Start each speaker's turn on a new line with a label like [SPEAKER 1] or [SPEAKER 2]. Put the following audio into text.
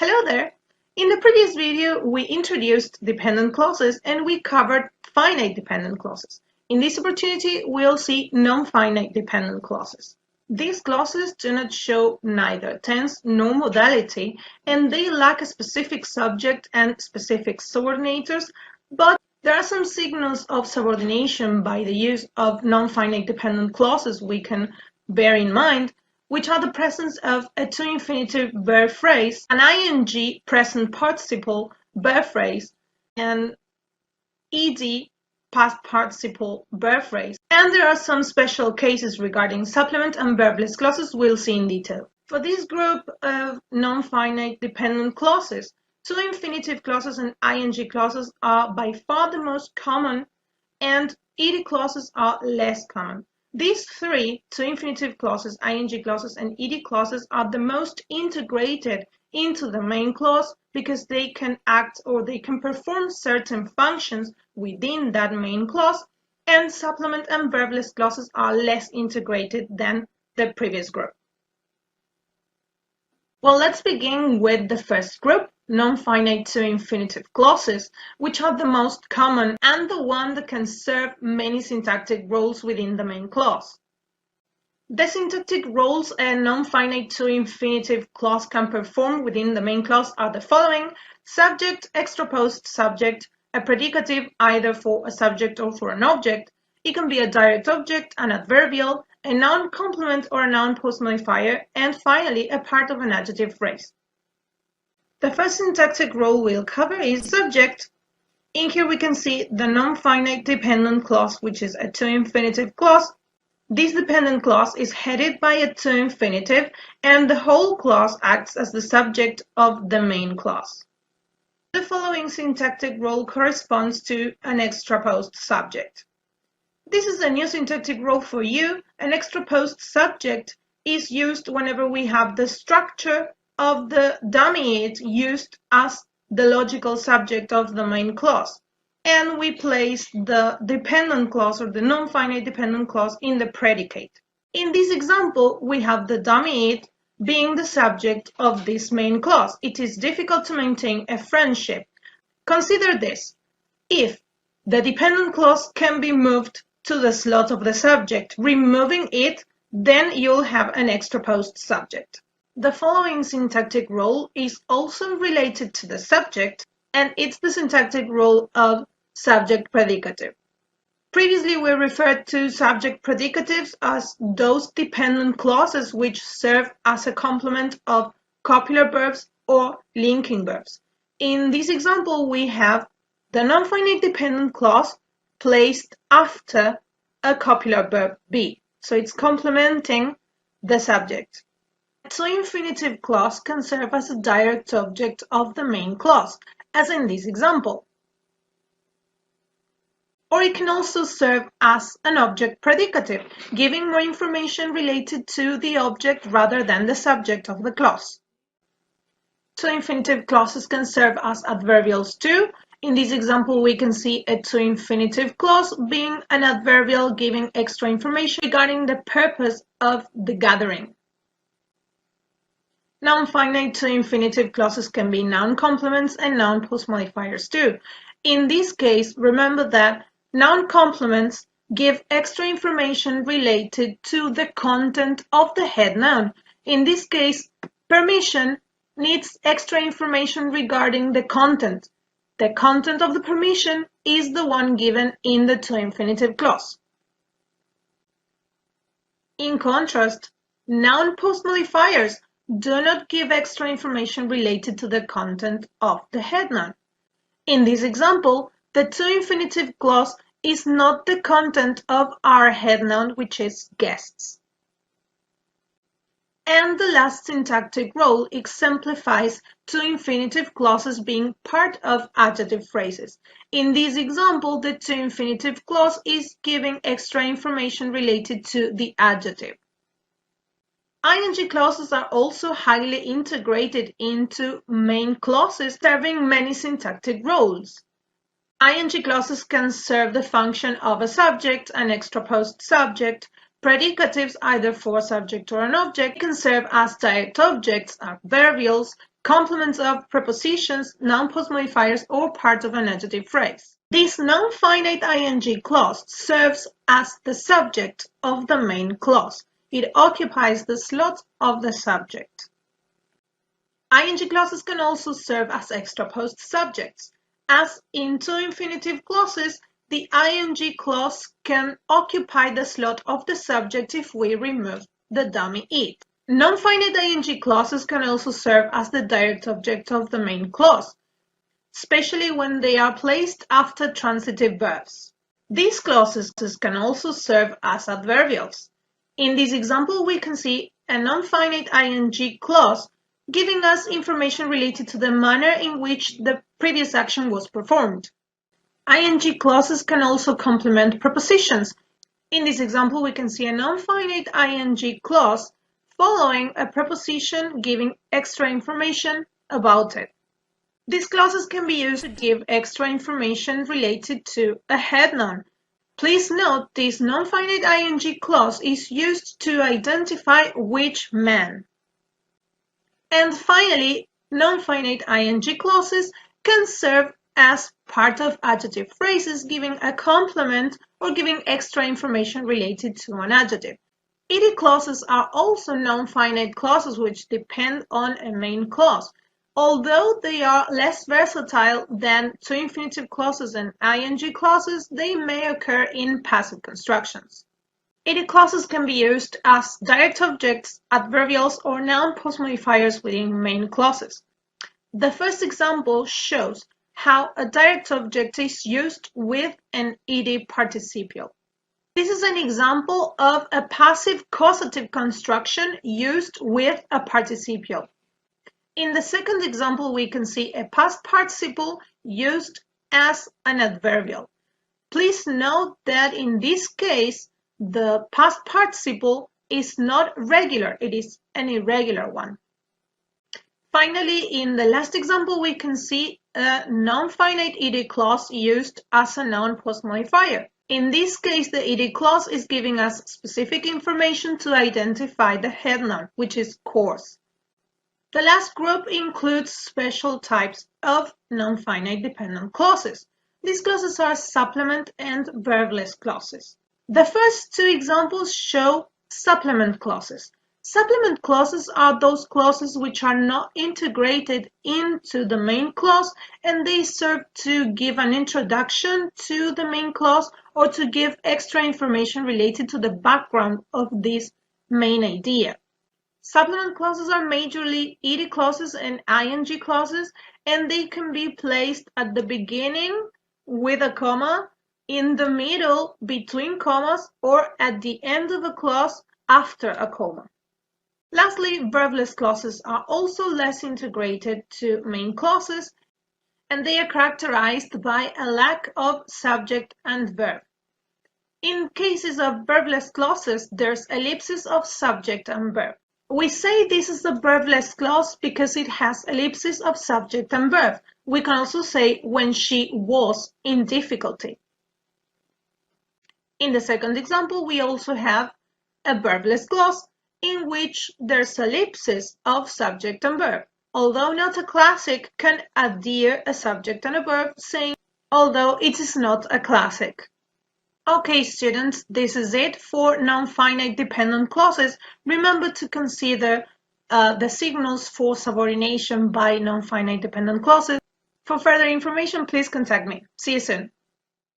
[SPEAKER 1] Hello there! In the previous video, we introduced dependent clauses and we covered finite dependent clauses. In this opportunity, we'll see non-finite dependent clauses. These clauses do not show neither tense nor modality, and they lack a specific subject and specific subordinators, but there are some signals of subordination by the use of non-finite dependent clauses we can bear in mind, which are the presence of a to-infinitive verb phrase, an ing present participle verb phrase, an ed past participle verb phrase, and there are some special cases regarding supplement and verbless clauses we'll see in detail. For this group of non-finite dependent clauses, to-infinitive clauses and ing clauses are by far the most common, and ed clauses are less common. These three, to-infinitive clauses, ing clauses, and ed clauses, are the most integrated into the main clause because they can act or they can perform certain functions within that main clause, and supplement and verbless clauses are less integrated than the previous group. Well, let's begin with the first group, non-finite to-infinitive clauses, which are the most common and the one that can serve many syntactic roles within the main clause. The syntactic roles a non-finite to-infinitive clause can perform within the main clause are the following: subject, extraposed subject, a predicative either for a subject or for an object. It can be a direct object, an adverbial, a noun complement or a noun post-modifier, and finally a part of an adjective phrase. The first syntactic role we'll cover is subject. In here we can see the non-finite dependent clause, which is a to-infinitive clause. This dependent clause is headed by a to-infinitive, and the whole clause acts as the subject of the main clause. The following syntactic role corresponds to an extraposed subject. This is a new syntactic role for you. An extraposed subject is used whenever we have the structure of the dummy it used as the logical subject of the main clause, and we place the dependent clause or the non-finite dependent clause in the predicate. In this example, we have the dummy it being the subject of this main clause. It is difficult to maintain a friendship. Consider this: if the dependent clause can be moved to the slot of the subject, removing it, then you'll have an extraposed subject. The following syntactic role is also related to the subject, and it's the syntactic role of subject predicative. Previously, we referred to subject predicatives as those dependent clauses which serve as a complement of copular verbs or linking verbs. In this example, we have the non-finite dependent clause placed after a copular verb be, so it's complementing the subject. A to-infinitive clause can serve as a direct object of the main clause, as in this example. Or it can also serve as an object predicative, giving more information related to the object rather than the subject of the clause. To-infinitive clauses can serve as adverbials too. In this example, we can see a to-infinitive clause being an adverbial giving extra information regarding the purpose of the gathering. Non-finite to-infinitive clauses can be noun complements and noun post-modifiers too. In this case, remember that noun complements give extra information related to the content of the head noun. In this case, permission needs extra information regarding the content. The content of the permission is the one given in the to-infinitive clause. In contrast, noun post-modifiers do not give extra information related to the content of the head noun. In this example, the to-infinitive clause is not the content of our head noun, which is guests. And the last syntactic role exemplifies to-infinitive clauses being part of adjective phrases. In this example, the to-infinitive clause is giving extra information related to the adjective. Ing clauses are also highly integrated into main clauses, serving many syntactic roles. Ing clauses can serve the function of a subject, an extraposed subject. Predicatives, either for a subject or an object, can serve as direct objects, adverbials, complements of prepositions, noun postmodifiers, or part of an adjective phrase. This non-finite ing clause serves as the subject of the main clause. It occupies the slot of the subject. Ing clauses can also serve as extraposed subjects. As in two infinitive clauses, the ing clause can occupy the slot of the subject if we remove the dummy it. Non-finite ing clauses can also serve as the direct object of the main clause, especially when they are placed after transitive verbs. These clauses can also serve as adverbials. In this example, we can see a non-finite ing clause giving us information related to the manner in which the previous action was performed. Ing clauses can also complement prepositions. In this example, we can see a non-finite ing clause following a preposition giving extra information about it. These clauses can be used to give extra information related to a head noun. Please note this non-finite ing clause is used to identify which man. And finally, non-finite ing clauses can serve as part of adjective phrases giving a complement or giving extra information related to an adjective. Ed clauses are also non-finite clauses which depend on a main clause. Although they are less versatile than two infinitive clauses and ing clauses, they may occur in passive constructions. Ed clauses can be used as direct objects, adverbials, or noun postmodifiers within main clauses. The first example shows how a direct object is used with an ed participial. This is an example of a passive causative construction used with a participial. In the second example, we can see a past participle used as an adverbial. Please note that in this case, the past participle is not regular, it is an irregular one. Finally, in the last example, we can see a non-finite ed clause used as a noun postmodifier. In this case, the ed clause is giving us specific information to identify the head noun, which is course. The last group includes special types of non-finite dependent clauses. These clauses are supplement and verbless clauses. The first two examples show supplement clauses. Supplement clauses are those clauses which are not integrated into the main clause and they serve to give an introduction to the main clause or to give extra information related to the background of this main idea. Supplement clauses are majorly ed clauses and ing clauses, and they can be placed at the beginning with a comma, in the middle between commas, or at the end of a clause after a comma. Lastly, verbless clauses are also less integrated to main clauses, and they are characterized by a lack of subject and verb. In cases of verbless clauses, there's ellipsis of subject and verb. We say this is a verbless clause because it has ellipsis of subject and verb. We can also say when she was in difficulty. In the second example, we also have a verbless clause in which there's ellipsis of subject and verb. Although not a classic, can adhere a subject and a verb, saying although it is not a classic. Okay, students, this is it for non-finite dependent clauses. Remember to consider the signals for subordination by non-finite dependent clauses. For further information, please contact me. See you soon.